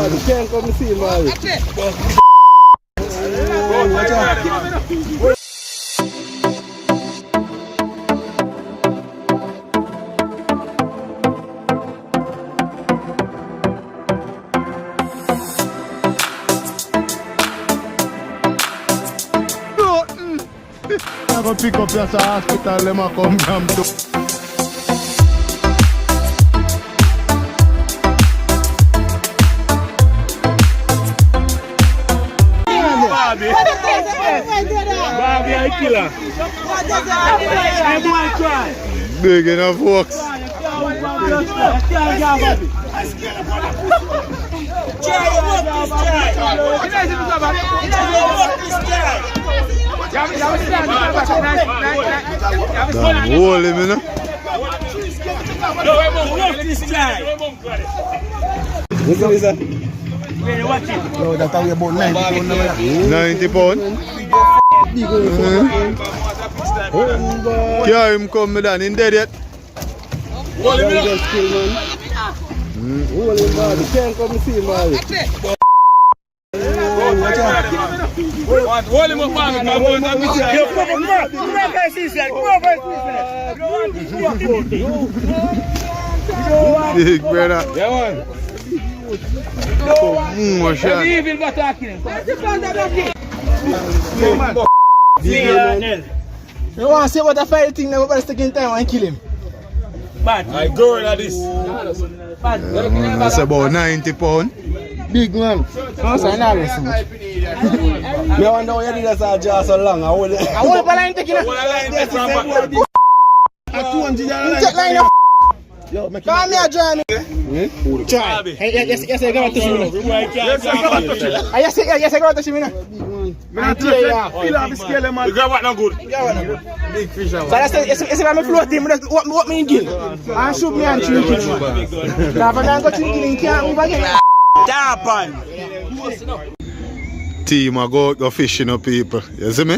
You can't come see him, man. Watch out. I'm gonna pick up your hospital, let me come down to. Bobby, I killer. Big enough folks. Damn, hold him, you know. What's up, sir? No, that's how we about 90 pounds. 90 pounds. Yeah, him come me down. In dead yet? Hold him, man. Hold him, man. You can't come see him, man. Watch out. Hold him up, man. Big brother. Yeah, man. More shot. You want to see what the fight thing now, we're sticking time and kill him. I go at this. That's about 90 pounds. Big man. No, sir, not so much. I wonder how you did that just so long. I want I want to line taking it. a 200 line up. Yo, make Come here, join me. Try. Yes, I got to touch him. Yes, I got to touch him. You got what not good? big fish. So that's it's when I float him, what me in gill. And shoot me and shoot him. Now if I go to gill, he can't move again. Team I go fishing up people. You see me?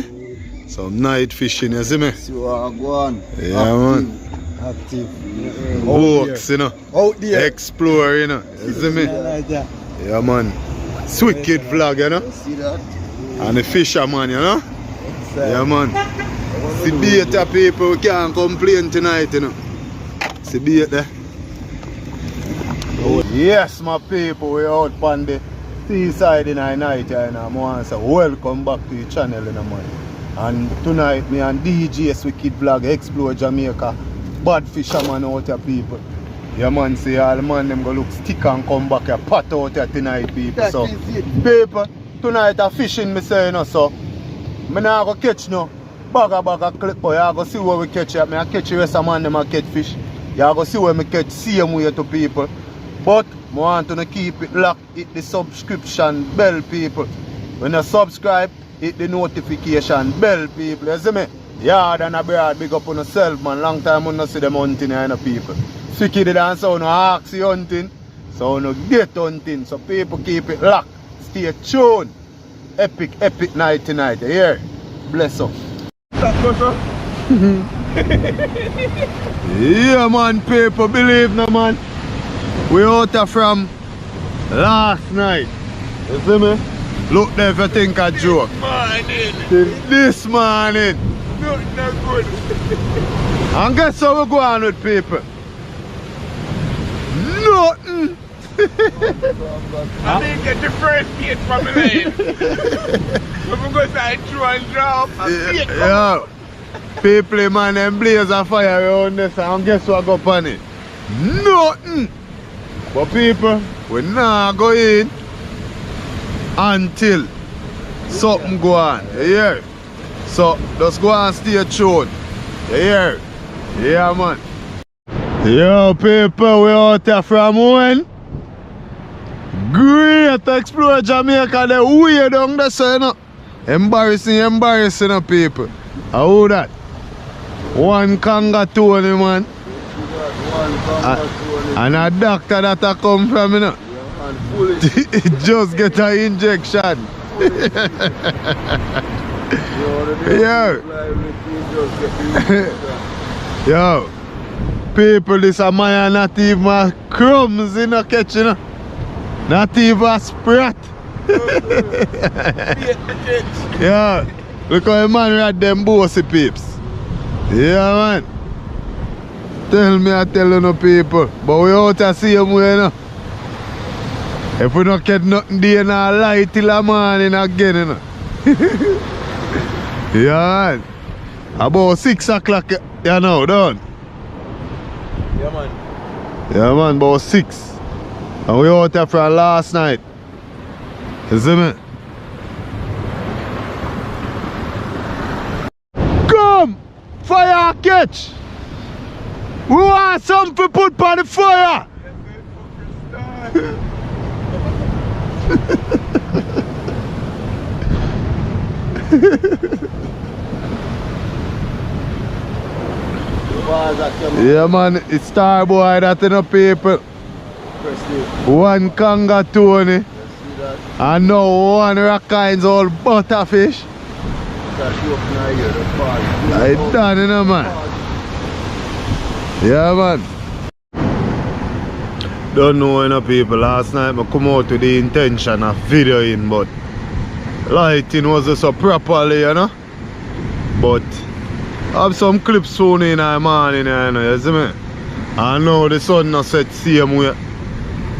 Some night fishing, you see me? Yeah, man. Active. Walks, you know. Out there. Explore, you know. You see me? Yeah, man. It's wicked vlog, you know. See that? And the fisherman, you know. Yeah, man. See beta people, we can't complain tonight, you know. See beta. Yes, my people, we're out on the seaside in the night, you know. I want to say welcome back to the channel, you know, man. And tonight, me and DJ's Wicked Vlog explore Jamaica. Bad fisherman out here, people. Yeah, man, see all the man them go look stick and come back here, pot out here tonight, people. That so, is it. people, tonight I fishing, me say, you know, so. Me not go catch no bag a clip, but you go see where we catch it. Me I catch the rest of man them a catch fish. You go see where me catch same way to people. But I want to keep it locked, hit the subscription bell, people. When you subscribe, hit the notification bell, people. You see me? Yard and abroad, big up on yourself, man. Long time I don't see them hunting here, you know, people. Sticky the dance, so no ask you hunting, so no get hunting. So people keep it locked. Stay tuned. Epic night tonight. You hear? Bless up. Yeah, man, people, believe no, man. We out here from last night. You see me? Look there if you think a joke. This morning. Nothing that good. And guess how we go on with people? Nothing. I didn't get the first hit from the lane. But because I threw and drop, Yeah. People, man, them blaze a fire around this and guess what go on it? Nothing. But people, we not go in until something go on. You hear? So just go and stay tuned. You hear? Yeah, man. Yo, people, we out here from when? Great explore Jamaica, the way down there, so you know. Embarrassing, people. How that? One conga Tony, man. And a doctor that I come from, you know. Just get an injection. Yo. Yo. People, this a man not even crumbs in the kitchen. Not even a sprat. Yeah. Look how the man ride them bossy peeps. Yeah, man. Tell me, I tell you no people. But we out to see him way now. If we don't get nothing there, now light till the morning again, you know. Yeah, man. About 6 o'clock, you know, done. Yeah, man. Yeah, man, about 6. And we out there from last night. You see me? Come! Fire catch! We want something to put on the fire! Yeah, man, it's Star Boy that in the people. One Conga Tony. And now one Rackines old butterfish. I done it, man. Yeah, man. Don't know enough people. Last night I come out with the intention of videoing, but lighting wasn't so properly, you know. But I have some clips soon in the morning, you know, you see me? I know the sun not set same way.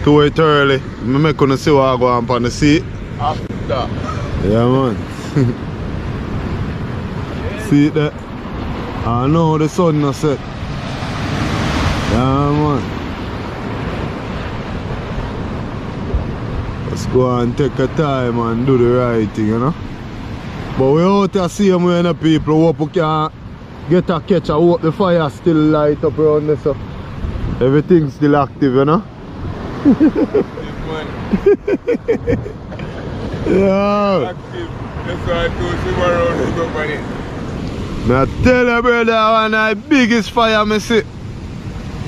Too early. I make you see what I go on the sea. After. Yeah, man. See that? I know the sun not set. Yeah, man. Let's go and take a time and do the right thing, you know. But we out to see them when the people hope we can get a catch. I hope the fire still light up around there, so everything's still active, you know. Yeah. Active. That's why I told you around the company. Now tell you, brother, one of the biggest fire I see.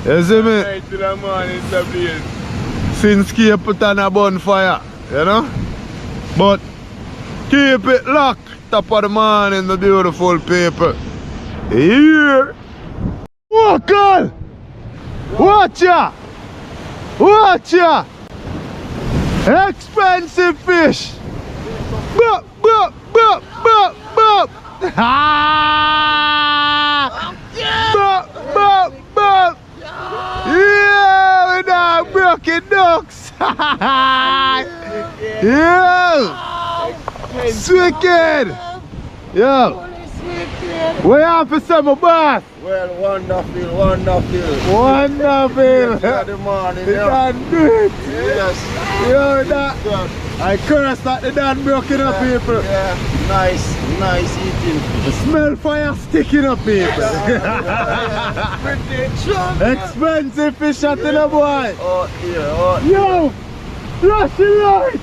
You see me? Night till the morning, it's a blaze. Since Cape put on a bonfire, you know? But keep it locked. Top of the morning, the beautiful people. Here. Walk on! Watch ya! Watch ya! Expensive fish! Bop, bop, bop, bop, bop! Ah! Bop, bop, bop! Yeah, with our broken ducks! Yeah! Wicked! Yo! Where you have to say my boss? Well, wonderful, wonderful. Wonderful! The morning, You can do it! Yes. Yo, that! I curse that they done broken up, people! Yeah, nice eating. The smell fire sticking up, people! Expensive fish at the boy! Oh, yeah, oh. Yo! Flashing light!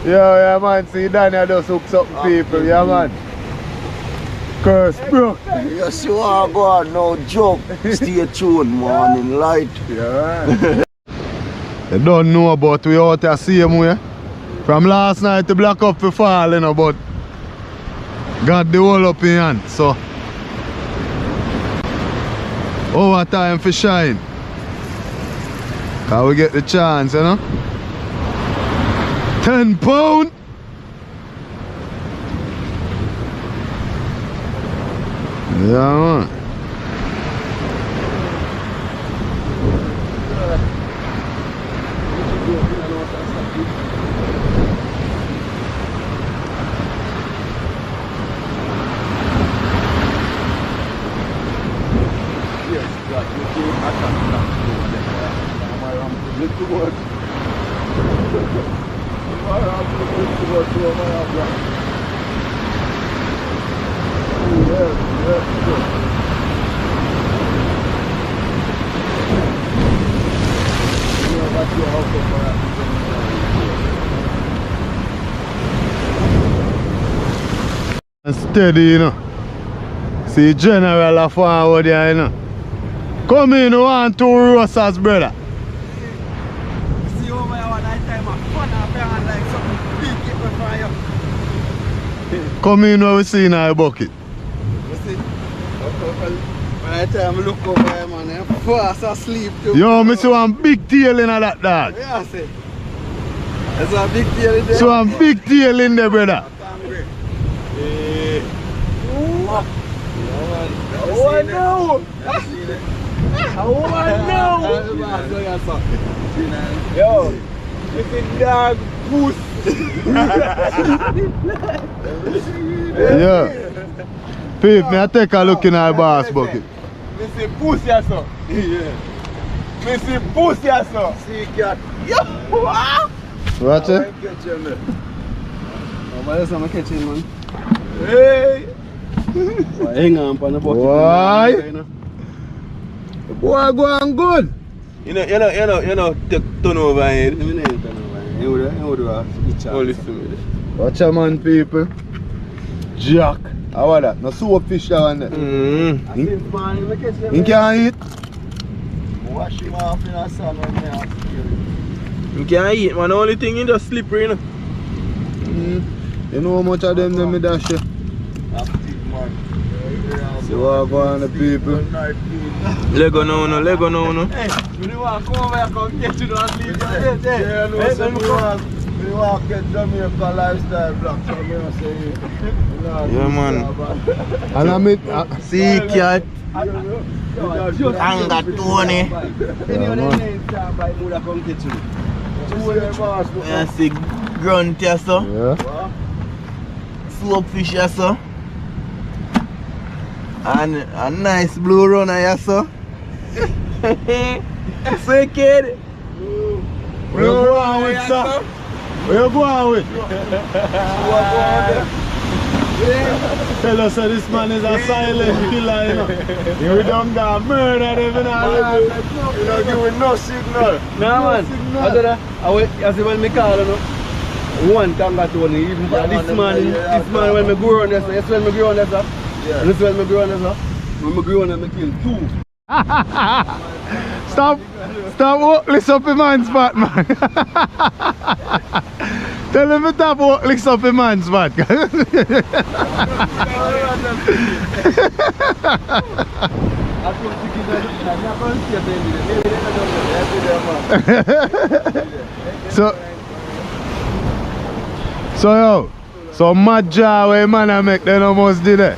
Yo, yeah, man, see Daniel just hooks up people, yeah, man. Curse, bro. Yes, you are going, no joke. Stay tuned, morning light. Yeah, man. You don't know, but we out there same way. From last night the black up for fall, you know, but got the whole up in hand, so over time for shine. Cause we get the chance, you know. 10 pound. Yeah, man. Steady, you know. See general a forward here, you know. Come in, you want 2 roasters, brother. See over here one night time, fun up here and like something big get on fire. Come in, what we see in our bucket. You see? By the time I look over here, man, I'm fast asleep too. Yo, me see one big tail in that dog. Yeah, I say. There's a big tail in there. So one big tail in there, brother. Oh, no! Oh, no! Yo, it's a dog goose. Yeah. Pete, me I take a look in our boss bucket. Me see pussy or so. Yeah. Me see pussy or so. See cat. Yo! Watch it. Oh, but that's not my kitchen, man. Hey! Hang on, pan the bucket. Why? The boy going good. You know, take turn over here. You know, turn over here. You do a picture. Oh, listen to me. Watch a man, people. Jack. How about that? No soap fish that one there. You can't eat. Wash him off in the sun when they have to. You can't eat, man. The only thing is just slippery, you know. You know how much of them me dash you? See what go on the people. Lego no. Hey, you want to come over here and get you and leave your head there? Yeah, no, so we want to get Jamaica lifestyle black, so I'm going to say yeah, man. And I meet... See, cat. Anger Tony. Yeah, see, grunt here, so. Yeah. Slope fish here, so. And a nice blue runner here, so. See, kid. Where you going with, sir? Where you going with? Tell us that this man is a silent killer, you know. You don't got murder them in our life. You don't give me no signal. No, man. As when me call, you know, one kangatoo, even this man when me go around there, yes, when me go around there, and this when me go around there, when me go around there, me kill two. Stop walking up in man's spot, man. Tell him to stop walking up in man's spot. So mad jaw where man I make them almost did it.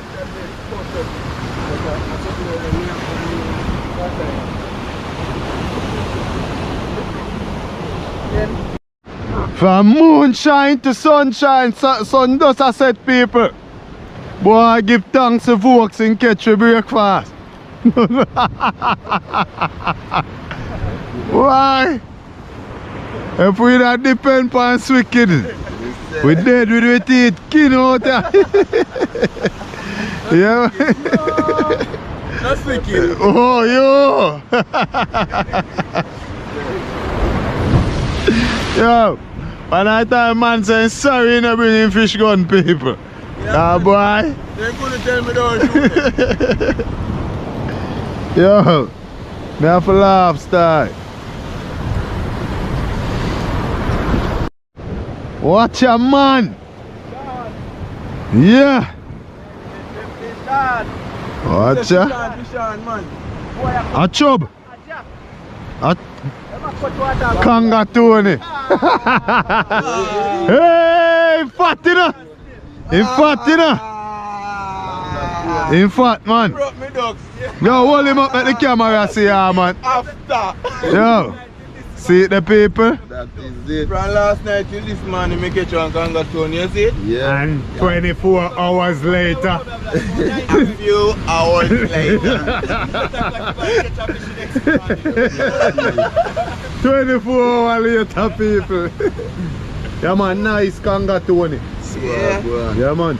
From moonshine to sunshine, sun does a set people. Boy, give thanks to folks and catch your breakfast. Why? If we don't depend on wicked, we dead with our teeth, kin out there. Yeah. That's wicked. Oh, yo. Yo. When I time man saying sorry, you not bringing fish gun, people. Yeah, boy. They couldn't tell me don't shoot it. Yo, me have to laugh, style. Watch a man. Yeah. Watch a. A chub. A kangatoo. Hey, fat enough. In fat, man. Yo, hold him up at the camera, see ya, man. Yo, see the people? That is it. From last night till this morning, I catch one kangatoo, you see it? Yeah. And 24 hours later. A few hours later. 24 hours later, people. Yeah, man, nice kangatoo. Yeah, man.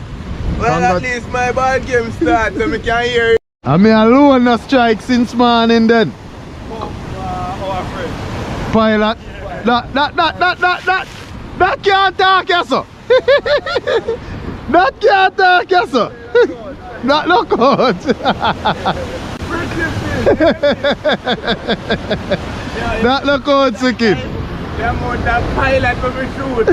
Well, at least my ball game starts, so I can hear it. I mean, alone no strike since morning then. Our friend. Pilot. That can't talk, yes, sir. That can't talk, yes, sir. That look out. That look out, Sikin. Them on that pilot for me shoot.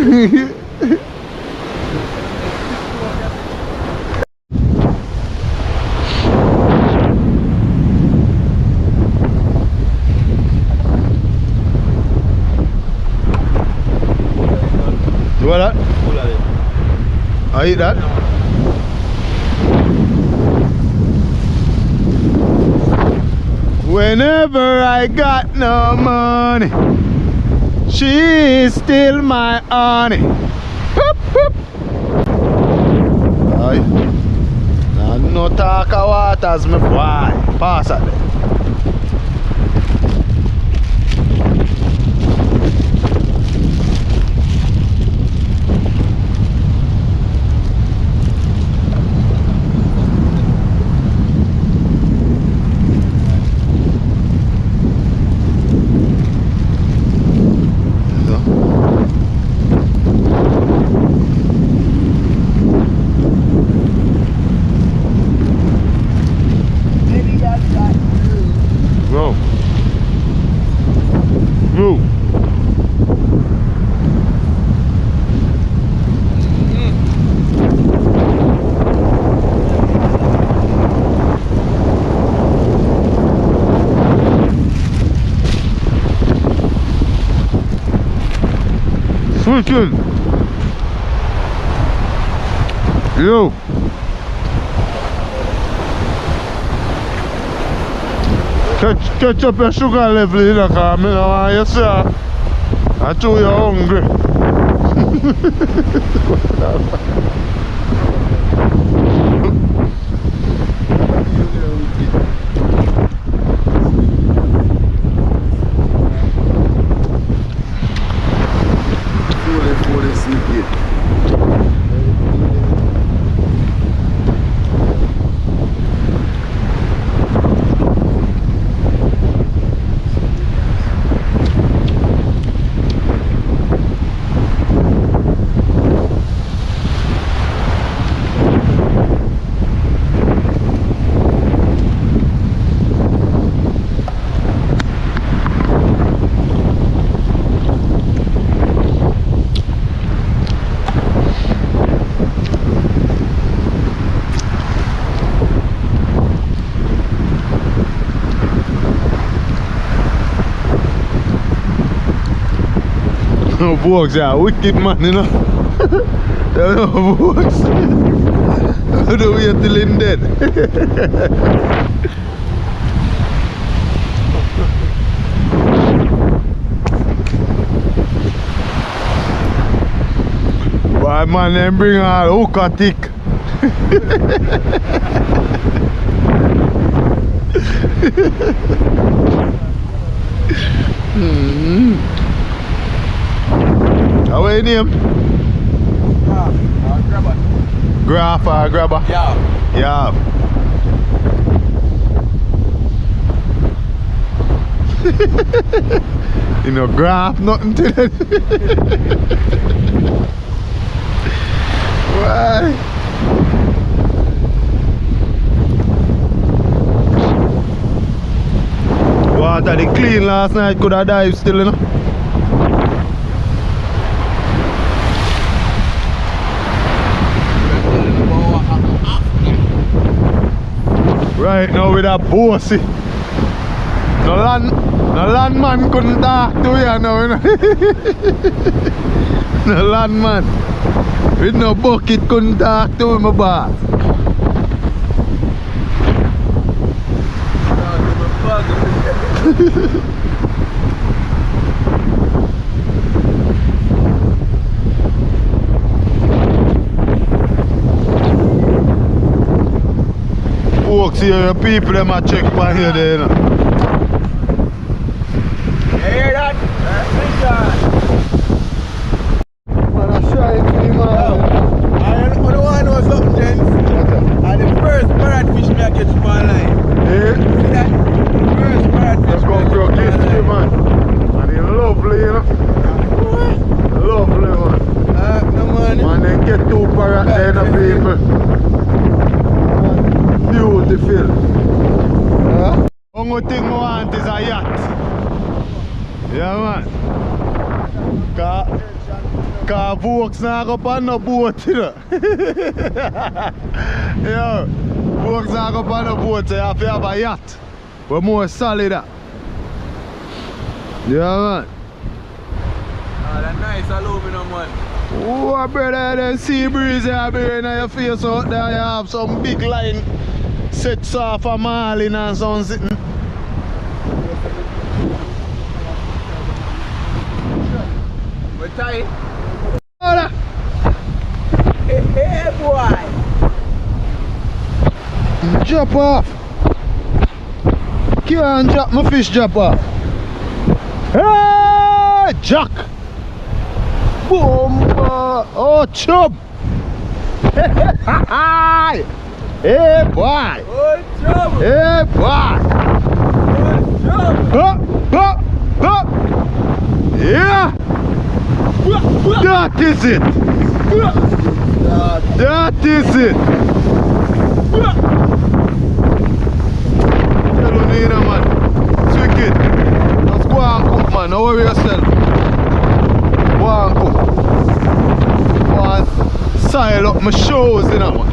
What that? Full of it. I eat that. Whenever I got no money, she's still my honey. Whoop, whoop. Aye. Now no talk of waters, my boy. Pass at them. Go. Move. Switching. Yo. Catch up your sugar level, you know, because I don't want you, sir. I too you're hungry. No bugs, yeah, wicked man, you know. There are no bugs. How do we till in dead? Why man, them bring all hook and tick. How are you name? Grabber. Graph or grabber? Yeah. Yeah. You know, graph nothing to that. Why? Water they clean last night, could have died still, you know. Right now with a bossy. No landman couldn't talk to you now, you know. No landman with no bucket couldn't talk to him about. Folks here, your people them a check by here there, you know. You hear that? Man, I shy to him, man. I don't want to know something, gents. The first parrotfish me I catch from my line. Yeah? See that? The first parrotfish. Let's go for a kiss, man. And he's lovely, you know. Lovely, man. No money. Man, they get two parrot there, the people. Beautiful. Only thing I want is a yacht. Yeah, man. Cause folks not go on no boat, you know. Yeah, folks not go on no boat, so you have to have a yacht. We're more solid. Yeah, man. That nice aluminum one. Oh, brother, the sea breeze you have in your face out there. You have some big line sets off a marlin and something. We're tight. Hey, boy. Drop off. Can't drop my fish, drop off. Hey, Jack. Boom. Oh, chub. Hey, boy. Oh, trouble. Hey, boy. Oh, Yeah. That is it. That is it. Tell you, Nina, man. It's wicked. Let's go and cook, man. Don't worry yourself. Go and cook. Go and style up my shows, you know, man.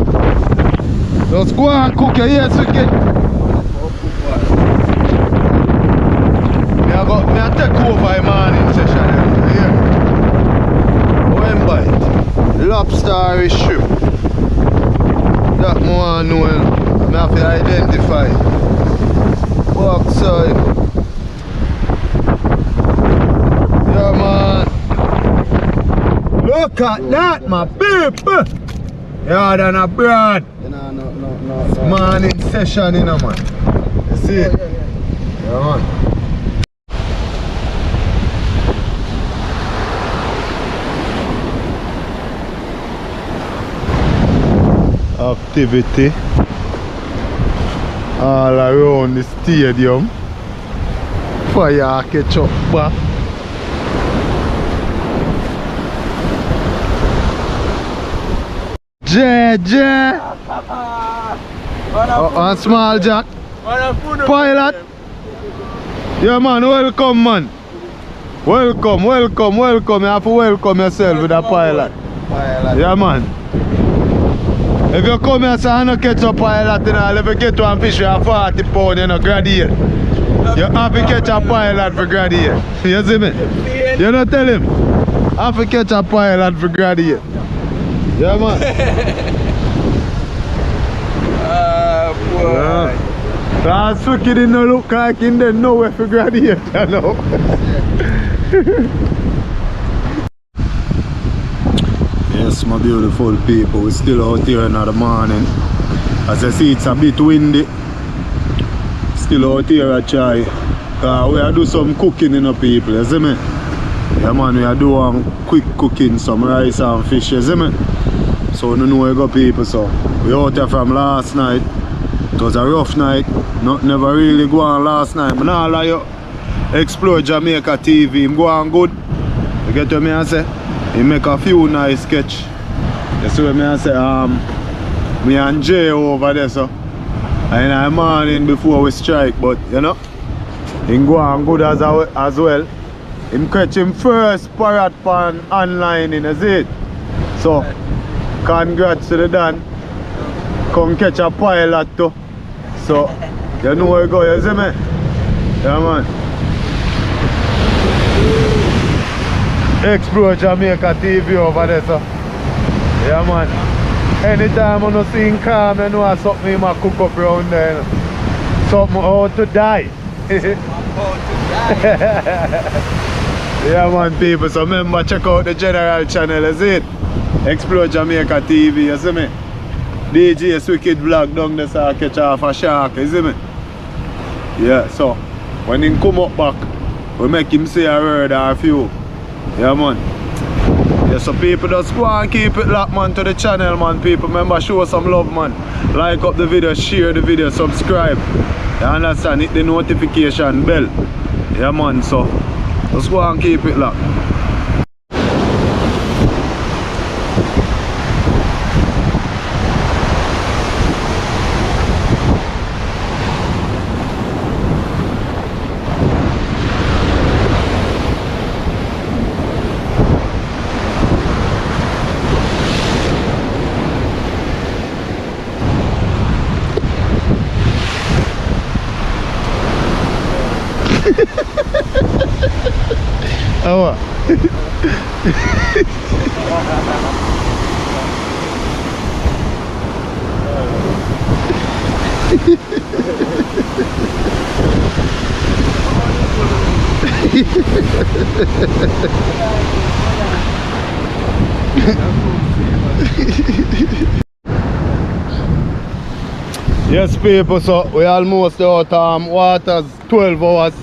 Let's go and cook. You hear it's wicked? I take over a morning session. Yeah. When bite? Lobster or shrimp. That I want to know. I have to identify. Walk side. Yeah, man. Look at that, my people. Yeah, than a bread. No. Morning session, you know, man. You see it? Yeah, man. Activity all around the stadium. Fire catch up back. JJ. And small Jack. Pilot. Yeah, man, welcome, man. Welcome. You have to welcome yourself with a pilot. Yeah, man. If you come here and say I don't catch a pilot, you know, if you get one fish with 40 pounds, you know, graduate. You have to catch a pilot for graduate. You see me? You don't tell him. I have to catch a pilot for graduate. Yeah, man. boy. Yeah. That's wicked, it don't look like he didn't know where to graduate, you know. Yes, my beautiful people, we're still out here in the morning. As I see, it's a bit windy. Still out here at try. We are do some cooking, you know, people, you see me? Yeah, man, we are doing quick cooking, some rice and fish, you see me? So, you know where we go, people, so. We out here from last night. It was a rough night. Never really go on last night. But now, like you explore Jamaica TV, I'm going good. You get what I say? He make a few nice sketch. You see what I say? Me and Jay over there, so. And in the morning before we strike, but you know, he go on good as well. Him catch him first parrot pan online, you see it? So, congrats to the Dan. Come catch a pilot too. So, you know where you go, you see me? Yeah, man. Explore Jamaica TV over there, so. Yeah, man. Anytime I see him calm, you know something he might cook up around there. You know. Something how to die. Yeah, man, people. So remember, check out the general channel, you see it? Explore Jamaica TV, you see me? DJ's wicked vlog down there, so I catch off a shark, you see me? Yeah, so when he come up back, we make him say a word or a few. Yeah, man. Yeah, so people just go and keep it locked, man, to the channel, man. People, remember, show some love, man. Like up the video, share the video, subscribe. You understand? Hit the notification bell. Yeah, man, so just go and keep it locked. Oh. Yes, people, so we almost out. Water's 12 hours.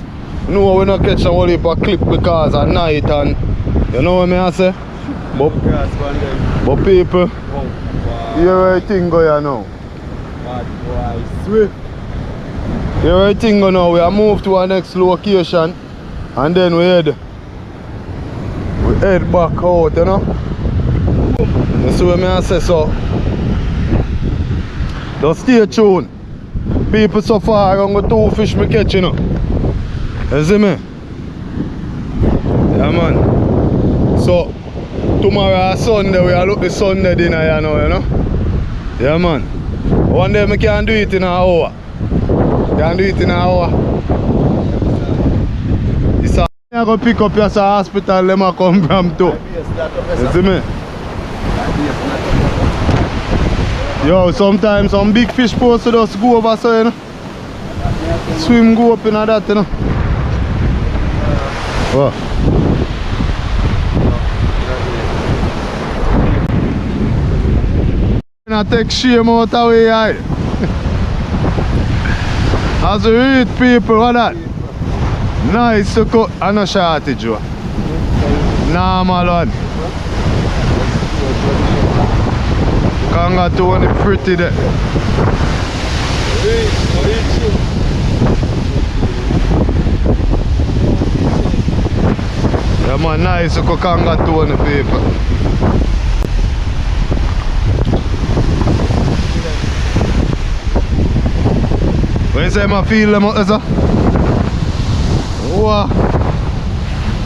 No, we not catch a whole heap of clip because at night, and you know what I say? But people, here everything go here now. Here everything go now. We are moved to our next location, and then we head back out, you know. You see what I say, so just stay tuned. People so far I'm going to 2 fish me catch, you know. You see me? Yeah, man. So tomorrow Sunday we are look the Sunday dinner, you know. Yeah, man. One day I can do it in an hour. Can do it in an hour. It's a I'm going to pick up your hospital, let me come from too. You see me? Yo, sometimes some big fish supposed to just go over, so you know. Swim, go up in that, you know. What? I take shame out of the way. As we read people, what that? Nice to cut and a shortage. Normal one. Kanga to one pretty there. Yeah, man, nice to cook Kanga to one people. When you say I feel them out there? Wow.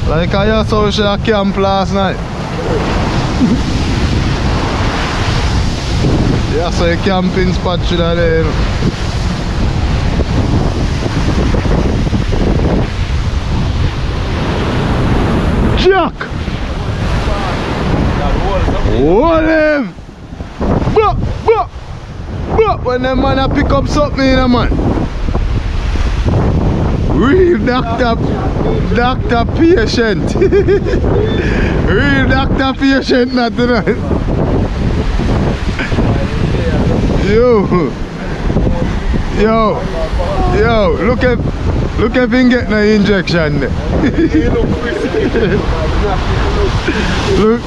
Like I saw we should have camp last night. Yeah, so a camping spot should have there. Jack! Hold him! Bro! When them man a pick up something, you know, man. Real doctor patient. Real doctor patient, not tonight. Yo, look if he can get no injection there. Look,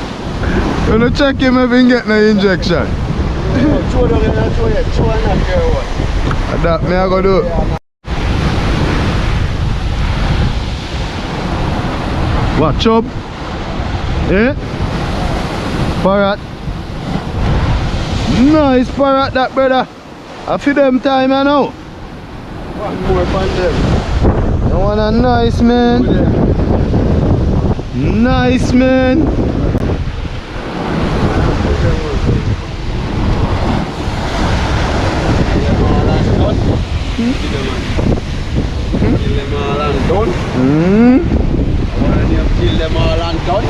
gonna check him if he can get no injection. That me I go do. What, chub? Eh? Parrot. Nice parrot that, brother. I feel them time I know. One more from them. You want a nice man. Nice man. Kill them all and done. Kill them all and done.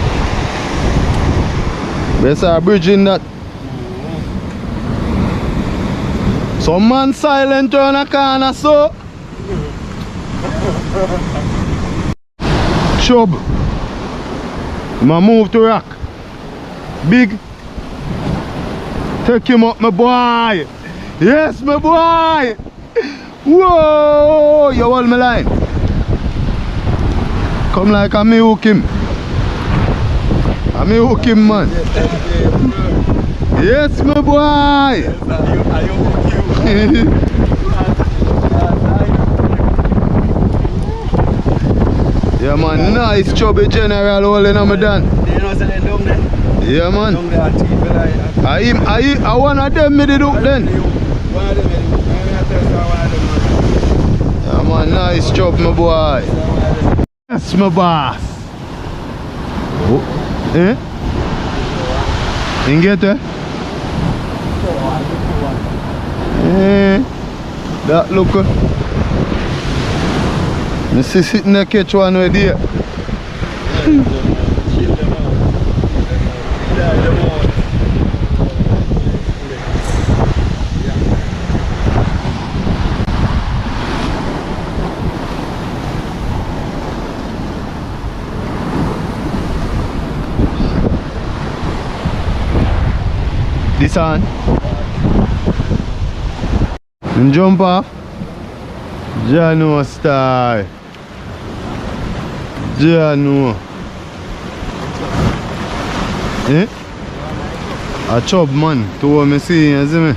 There's a bridge in that. Some man silent on a corner, so. Chub. I'ma move to rock. Big. Take him up, my boy. Yes, my boy. Whoa, you hold my line. Come like a me hook him. A me hook him, man. Yes, my boy. Yeah, man, nice chubby general holding on my done. Yeah, man. I one of them made it up then. Yeah, man, nice job, my boy. Yes, my boss. Oh. Eh? You get it? Eh? That look. You see sitting there catch one way there. This on. And jump off. Jano style. Jano. Eh? A chop man. To what me see, you see me?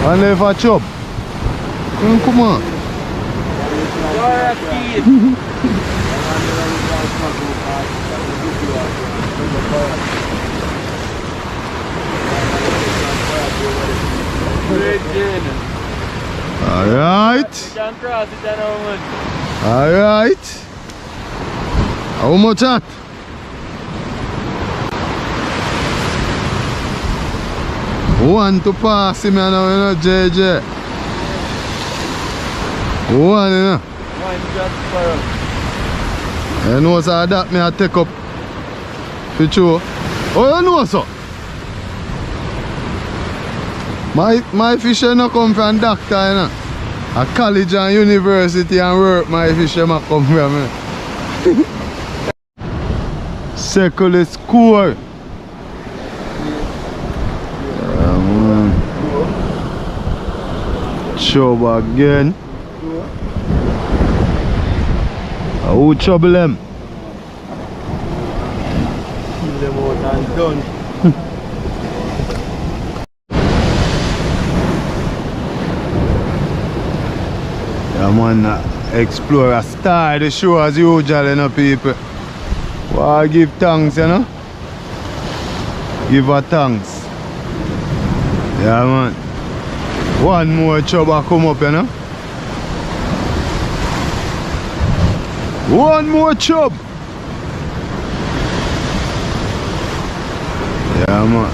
And if a chop. Come on. Alright. Alright. How much that? One to pass him now, you know, JJ. One, you know. You know, so that me I take up for sure. Oh, you know, so. My fish no come from doctor, you know. A college and university and work, my fish ma come from. Circle score. Chub again. Who trouble them? Kill them out and done. Yeah man, Explorer star the show as usual, you know, people. Well, give thanks, you know. Give her thanks. Yeah man. One more trouble come up, you know. One more chub. Yeah man.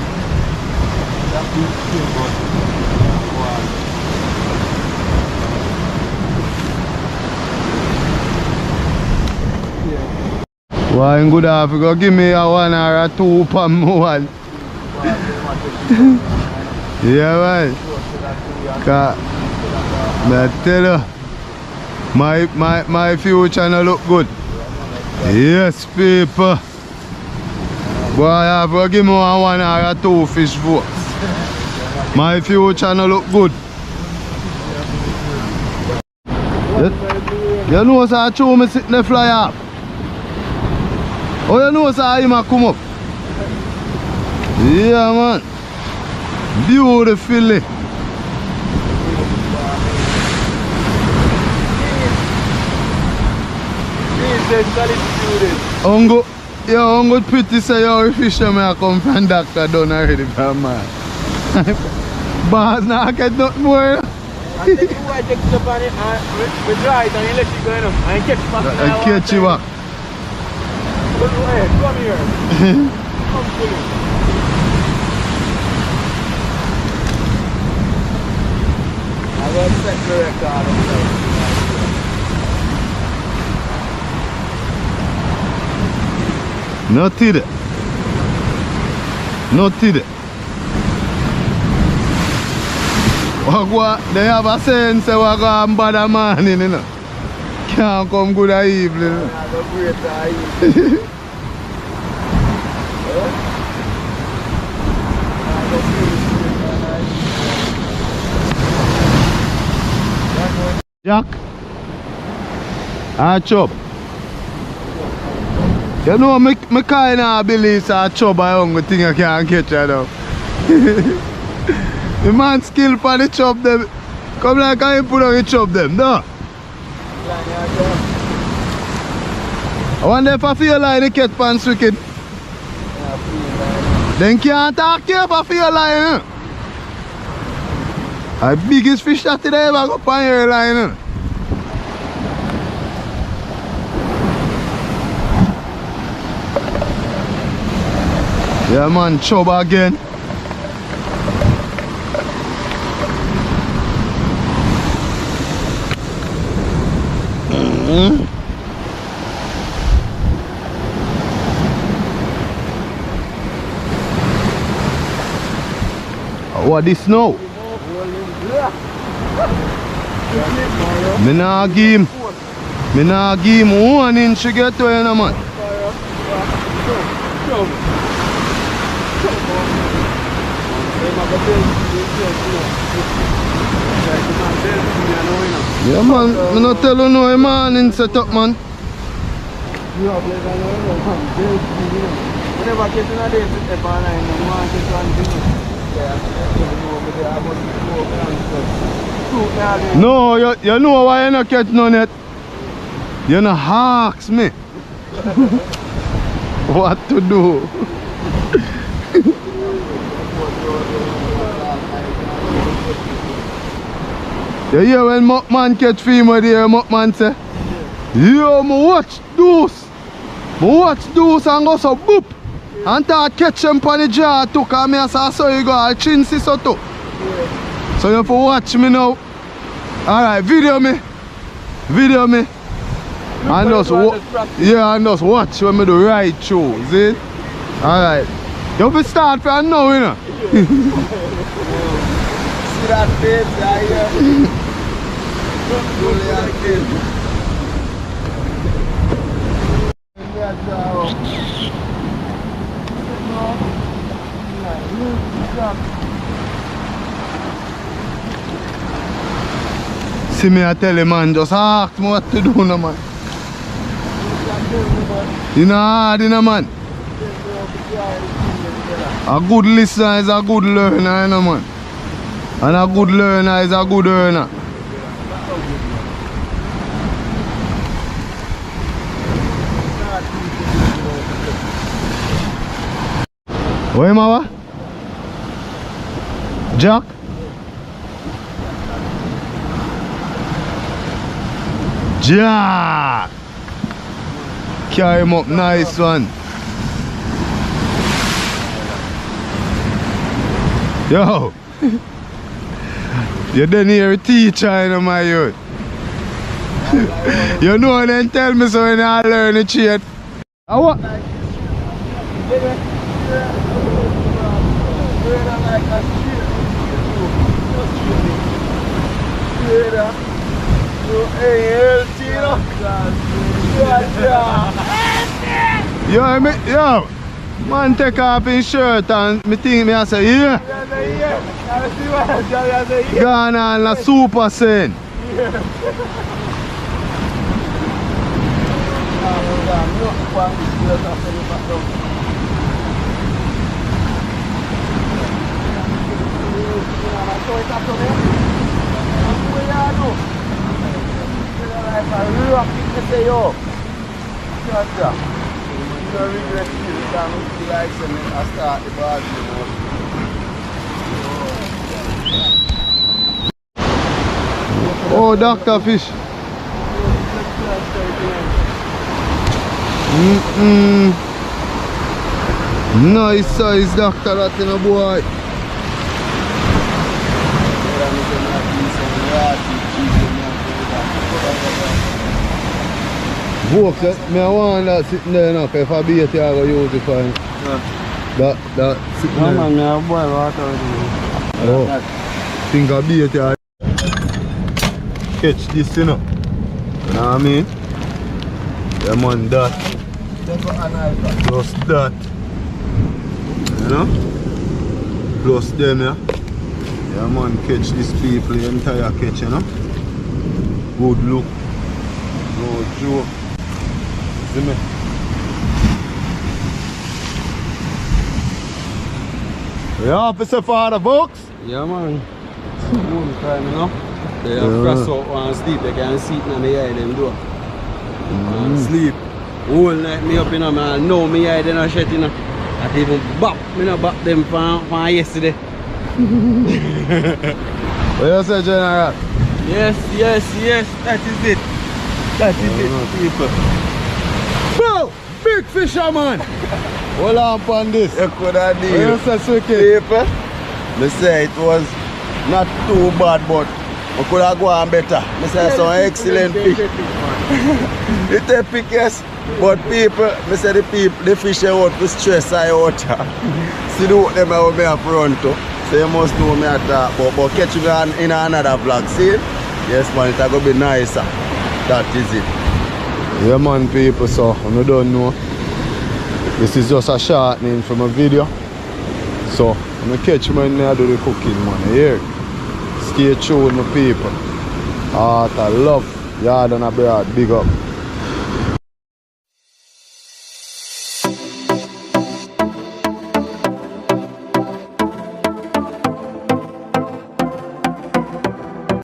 Why good half you go give me a one or a two pound one? Yeah man. Cause I tell you, my future no look good. Yes people. Boy, I have to give me one or a two fish for. My future no look good. You know so I show me sitting there fly up. Oh, you know so I might come up. Yeah man. Beautifully. Ungo, yeah, ungo pretty say your fish may come from doctor done already from man. But now I get nothing more. And then you take it up on it and we dry it and you let it go in and catch it back. I catch you back. Come here. Come to me. I will set the record up there. Not it. Not it. They have a sense of what go bad a man, you know. Can't come good at evening. Jack, I chop. You know, me kind of believe I chop a hungry thing I can't catch it now. The man skill for the chop them. Come like I put on the chop them, no? I wonder if I feel like the cat pants wicked. Then can't talk to you if I feel like it. The biggest fish that today ever go on your line. Yeah man, chub again. What this now? Me nah give him 1 inch to get to you, man. Yeah man, me not tell you no man in set up man. No, you know why you not catch none yet? You not ask me what to do. You hear when Muckman catch female there, Muckman say, yo, me watch those. Me watch those and go so boop. And start catch them on the jaw too, because I saw so you go, I'll chin see so too. So you have to watch me now. Alright, video me. Video me. And just, and just watch when I do right through, see? Alright. You have to start from now, you know. See that face right here? See me, I tell you man, just ask me what to do now man. You know hard, you know man. A good listener is a good learner, you know man. And a good learner is a good earner. Where am I? Jack? Jack! Carry him up, nice one. Yo! You didn't hear a teacher in my youth. You know then tell me so when I learn the trade. What? Yo, man take off his shirt and me think me I say yeah. Gone on a super scene. Oh, Dr. Fish. Nice size doctor that in a boy. Folks, me I want that sitting there now, if I be it, I go use it fine. That sitting there. Man, I boy water. Oh, think I be it, I catch this, you know. You know what I mean? Yeah man, that. Plus that. You know? Plus them, yeah. Yeah man, catch these people, the entire catch, you know. Good look. No joke. See me? You officer for the books? Yeah man. Moon time, you know. They have grass out and sleep, they can sit in my eye them door. And sleep. Whole night me up in a man, know me eye then I shut in. I even bop, me not bop them from yesterday. What you say, General? Yes, that is it. That is it, people. Bro, Big fisherman! Hold on upon this. You could have What deal. you say, Swicky? People, me say it was not too bad, but we could have gone better. Me say some excellent fish. It a pick, yes. But people, me say the fish out for stress I out. See the work them I me up run to. So you must know me at but catch you in another vlog. See? Yes man, it's gonna be nicer. That is it. Yeah man people, so you don't know. This is just a shortening from a video. So I'm gonna catch me when I do the cooking man. Here. Stay tuned my people. Heart of love. Yard and abroad, big up.